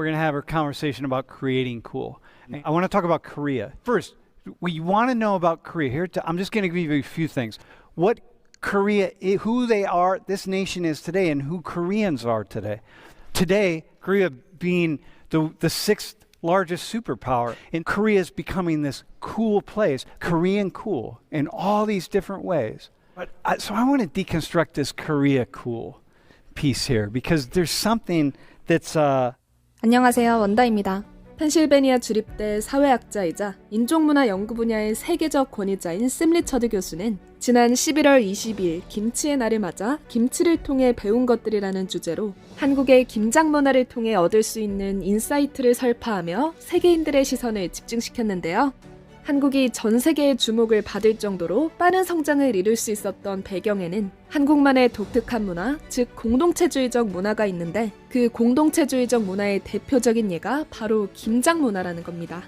we're going to have a conversation about creating cool. I want to talk about Korea. First, we want to know about Korea. Here, I'm just going to give you a few things. What Korea, who they are, this nation is today, and who Koreans are today. Today, Korea being the sixth largest superpower, and Korea is becoming this cool place, Korean cool, in all these different ways. So I want to deconstruct this Korea cool piece here, because there's something that's 안녕하세요, 원다입니다. 펜실베니아 주립대 사회학자이자 인종문화 연구 분야의 세계적 권위자인 샘 리처드 교수는 지난 11월 22일 김치의 날을 맞아 김치를 통해 배운 것들이라는 주제로 한국의 김장 문화를 통해 얻을 수 있는 인사이트를 설파하며 세계인들의 시선을 집중시켰는데요. 한국이 전 세계의 주목을 받을 정도로 빠른 성장을 이룰 수 있었던 배경에는 한국만의 독특한 문화, 즉 공동체주의적 문화가 있는데 그 공동체주의적 문화의 대표적인 예가 바로 김장 문화라는 겁니다.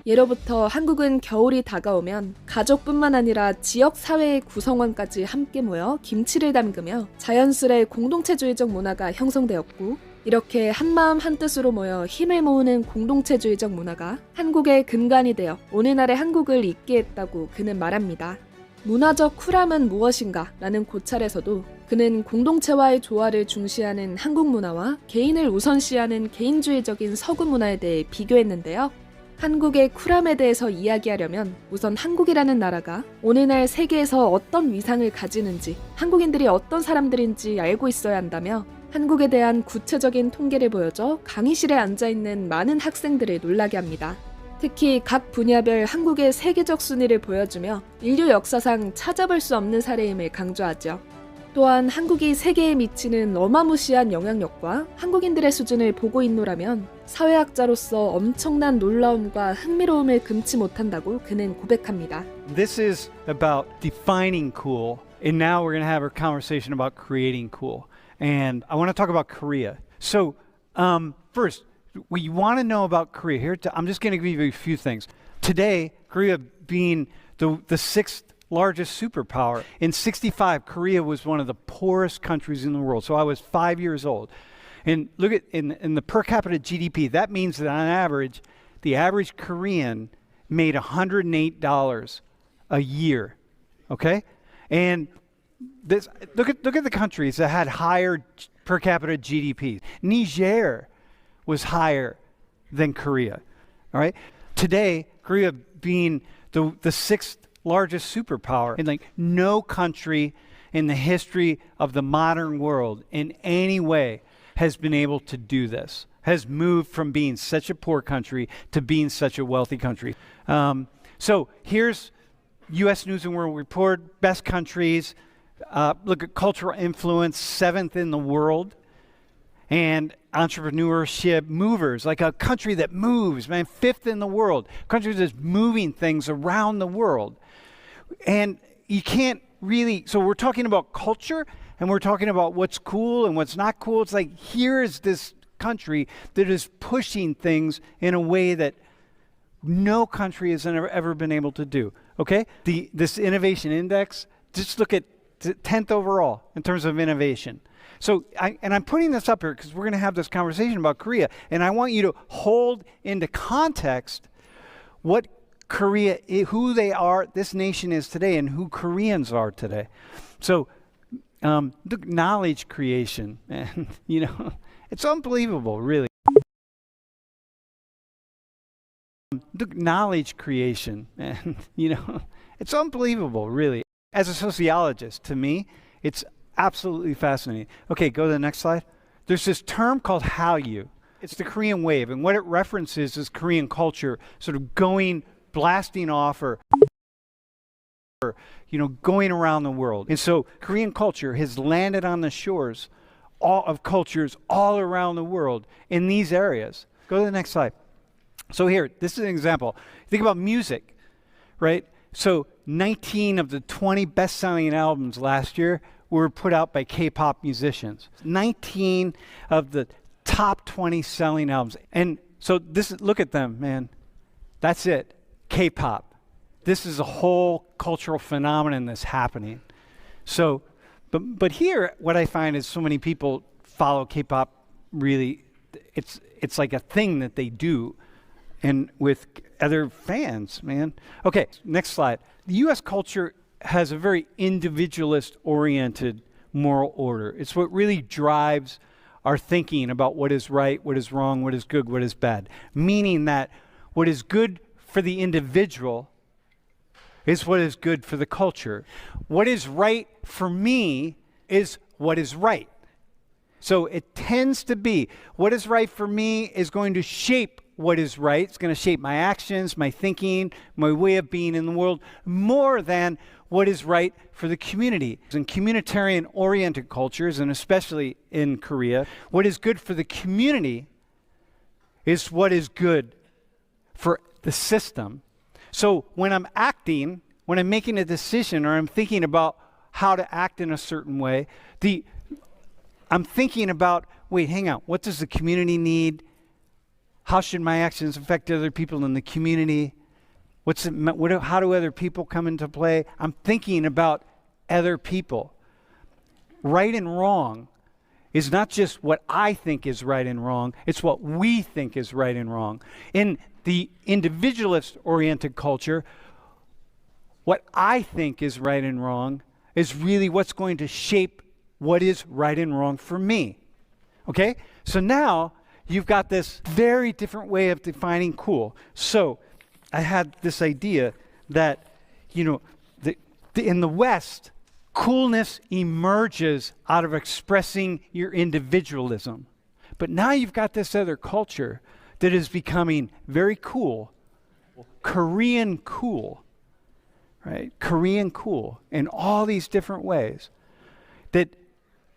예로부터 한국은 겨울이 다가오면 가족뿐만 아니라 지역 사회의 구성원까지 함께 모여 김치를 담그며 자연스레 공동체주의적 문화가 형성되었고, 이렇게 한마음 한뜻으로 모여 힘을 모으는 공동체주의적 문화가 한국의 근간이 되어 오늘날의 한국을 잇게 했다고 그는 말합니다. 문화적 쿨함은 무엇인가? 라는 고찰에서도 그는 공동체와의 조화를 중시하는 한국 문화와 개인을 우선시하는 개인주의적인 서구 문화에 대해 비교했는데요. 한국의 쿨함에 대해서 이야기하려면 우선 한국이라는 나라가 오늘날 세계에서 어떤 위상을 가지는지, 한국인들이 어떤 사람들인지 알고 있어야 한다며 한국에 대한 구체적인 통계를 보여줘 강의실에 앉아있는 많은 학생들을 놀라게 합니다. 특히 각 분야별 한국의 세계적 순위를 보여주며 인류 역사상 찾아볼 수 없는 사례임을 강조하죠. 또한 한국이 세계에 미치는 어마무시한 영향력과 한국인들의 수준을 보고 있노라면 사회학자로서 엄청난 놀라움과 흥미로움을 금치 못한다고 그는 고백합니다. This is about defining cool, and now we're going to have a conversation about creating cool. And I want to talk about Korea. So, first, we want to know about Korea. Here, I'm just going to give you a few things. Today, Korea being the sixth largest superpower. In 1965, Korea was one of the poorest countries in the world. So I was 5 years old. And look at in the per capita GDP, that means that on average, the average Korean made $108 a year. Okay? And this, look at the countries that had higher per capita GDP. Niger was higher than Korea. All right? Today, Korea being the sixth largest superpower, and like no country in the history of the modern world in any way has been able to do this, has moved from being such a poor country to being such a wealthy country. So here's U.S. News and World Report, best countries. Look at cultural influence, seventh in the world. And entrepreneurship, movers, like a country that moves, man, fifth in the world. Country that's moving things around the world. And you can't really, so we're talking about culture and we're talking about what's cool and what's not cool. It's like, here is this country that is pushing things in a way that no country has ever been able to do. Okay? This innovation index, just look at 10th overall in terms of innovation. So, I'm putting this up here because we're going to have this conversation about Korea, and I want you to hold into context what Korea, who they are, this nation is today, and who Koreans are today. So, the knowledge creation, and it's unbelievable, really. The knowledge creation, and it's unbelievable, really. As a sociologist, to me, it's absolutely fascinating. Okay, go to the next slide. There's this term called Hallyu. It's the Korean wave, and what it references is Korean culture sort of blasting off or going around the world. And so Korean culture has landed on the shores of cultures all around the world in these areas. Go to the next slide. So here, this is an example. Think about music, right? So 19 of the 20 best-selling albums last year were put out by K-pop musicians. 19 of the top 20 selling albums. And so look at them, man. That's it. K-pop. This is a whole cultural phenomenon that's happening. So, but here, what I find is so many people follow K-pop really it's like a thing that they do, and with other fans, man. Okay, next slide. The U.S. culture has a very individualist-oriented moral order. It's what really drives our thinking about what is right, what is wrong, what is good, what is bad. Meaning that what is good for the individual is what is good for the culture. What is right for me is what is right. So it tends to be what is right for me is going to shape what is right. It's going to shape my actions, my thinking, my way of being in the world more than what is right for the community. In communitarian-oriented cultures, and especially in Korea, what is good for the community is what is good for the system. So when I'm acting, when I'm making a decision or I'm thinking about how to act in a certain way, I'm thinking about, wait, hang on, what does the community need? How should my actions affect other people in the community? How do other people come into play? I'm thinking about other people. Right and wrong is not just what I think is right and wrong, it's what we think is right and wrong. In the individualist-oriented culture, what I think is right and wrong is really what's going to shape what is right and wrong for me. Okay? So now you've got this very different way of defining cool. So I had this idea that, in the West, coolness emerges out of expressing your individualism. But now you've got this other culture that is becoming very cool, Korean cool, right? Korean cool in all these different ways. That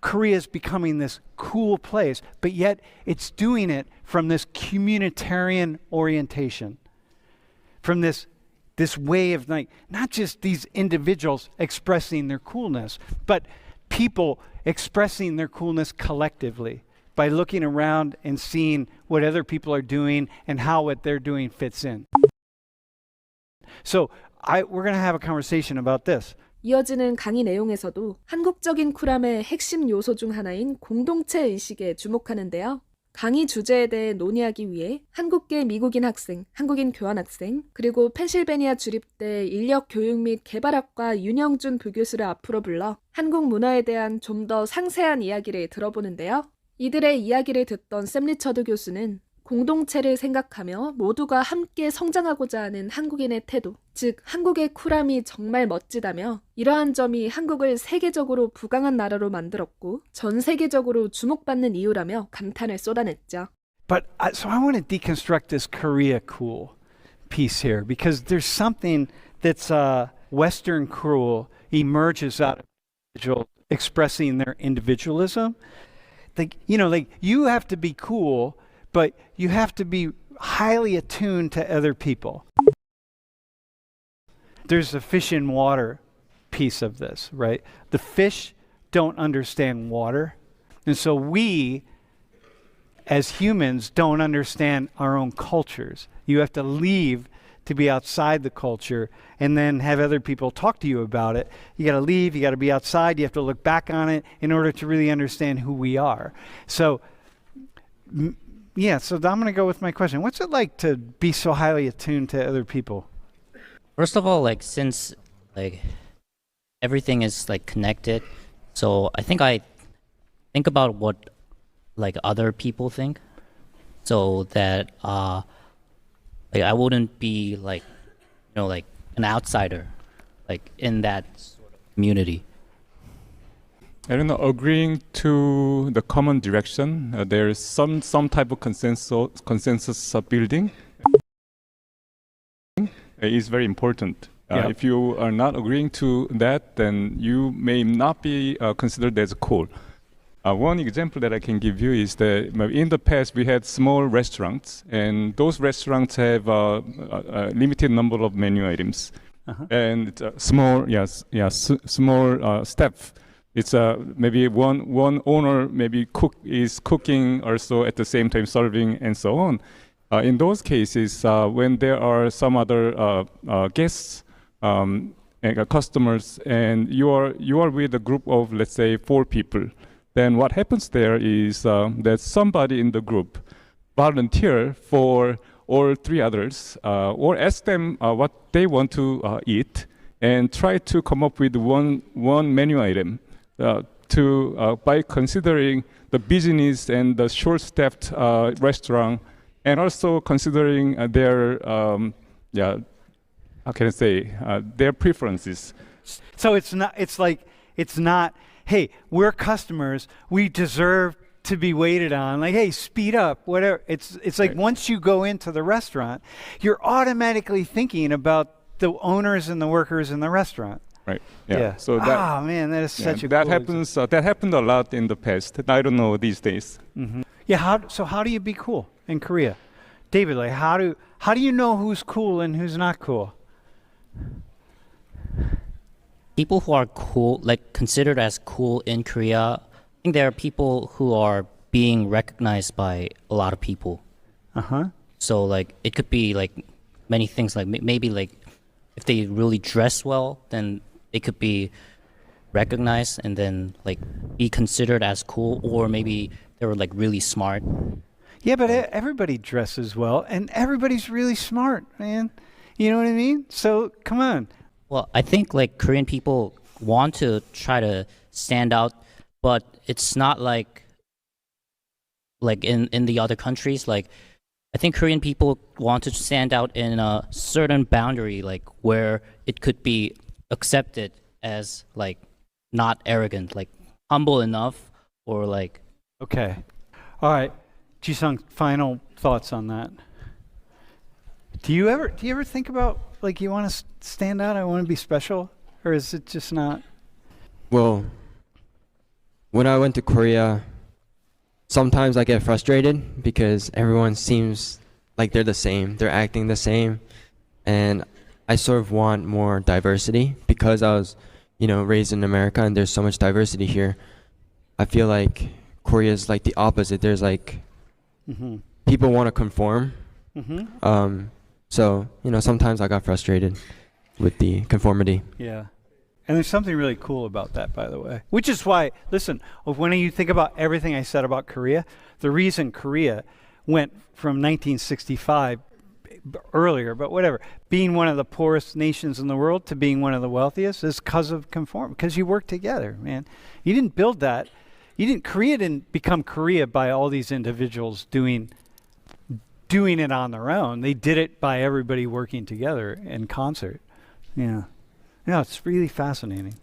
Korea is becoming this cool place, but yet it's doing it from this communitarian orientation, from this way of not just these individuals expressing their coolness, but people expressing their coolness collectively by looking around and seeing what other people are doing and how what they're doing fits in. So we're going to have a conversation about this. 이어지는 강의 내용에서도 한국적인 쿨함의 핵심 요소 중 하나인 공동체 의식에 주목하는데요. 강의 주제에 대해 논의하기 위해 한국계 미국인 학생, 한국인 교환학생, 그리고 펜실베니아 주립대 인력교육 및 개발학과 윤영준 부교수를 앞으로 불러 한국 문화에 대한 좀 더 상세한 이야기를 들어보는데요. 이들의 이야기를 듣던 샘 리처드 교수는 공동체를 생각하며 모두가 함께 성장하고자 하는 한국인의 태도, 즉 한국의 쿨함이 정말 멋지다며 이러한 점이 한국을 세계적으로 부강한 나라로 만들었고 전 세계적으로 주목받는 이유라며 감탄을 쏟아냈죠. But so I want to deconstruct this Korea cool piece here because there's something that's Western cool emerges out of individual expressing their individualism. You have to be cool, but you have to be highly attuned to other people. There's the fish in water piece of this, right? The fish don't understand water. And so we, as humans, don't understand our own cultures. You have to leave to be outside the culture and then have other people talk to you about it. You got to leave, you got to be outside, you have to look back on it in order to really understand who we are. So so I'm going to go with my question. What's it like to be so highly attuned to other people? First of all, since everything is connected, so I think about what other people think, so that I wouldn't be an outsider in that sort of community. I don't know, agreeing to the common direction, there is some type of consensus building is very important. If you are not agreeing to that, then you may not be considered as cool. One example that I can give you is that in the past we had small restaurants, and those restaurants have a limited number of menu items, and small staff. It's maybe one owner is cooking also at the same time serving and so on. In those cases, when there are some other guests, customers, and you are with a group of, let's say, 4 people, then what happens there is that somebody in the group volunteer for all three others, or ask them what they want to eat, and try to come up with one menu item by considering the business and the short-staffed restaurant, and also considering their how can I say their preferences. So it's not, hey, we're customers, we deserve to be waited on, like, hey, speed up, whatever. It's like, Right. once you go into the restaurant, you're automatically thinking about the owners and the workers in the restaurant. Right. Yeah. So that, ah, man, that is such a that cool happens. That happened a lot in the past. I don't know these days. Yeah, how do you be cool in Korea? David, like, how do you know who's cool and who's not cool? People who are cool, like considered as cool in Korea, I think there are people who are being recognized by a lot of people. So like it could be like many things, like maybe like if they really dress well, then they could be recognized and then like be considered as cool, or maybe they were like really smart. Yeah, but everybody dresses well, and everybody's really smart, man. You know what I mean? So come on. Well, I think like Korean people want to try to stand out, but it's not like in the other countries. Like I think Korean people want to stand out in a certain boundary, like where it could be accepted as like not arrogant, like humble enough, or like. Okay. All right. Ji-sung, final thoughts on that. Do you ever think about, like, you want to stand out, I want to be special, or is it just not? Well, when I went to Korea, sometimes I get frustrated because everyone seems like they're the same, they're acting the same, and I sort of want more diversity because I was, raised in America and there's so much diversity here. I feel like Korea is like the opposite. There's like people want to conform. So, sometimes I got frustrated with the conformity. Yeah. And there's something really cool about that, by the way. Which is why, listen, when you think about everything I said about Korea, the reason Korea went from 1965 earlier, but whatever, being one of the poorest nations in the world to being one of the wealthiest is because of conform, because you work together, man. You didn't build that. Korea didn't become Korea by all these individuals doing it on their own. They did it by everybody working together in concert. Yeah. Yeah, it's really fascinating.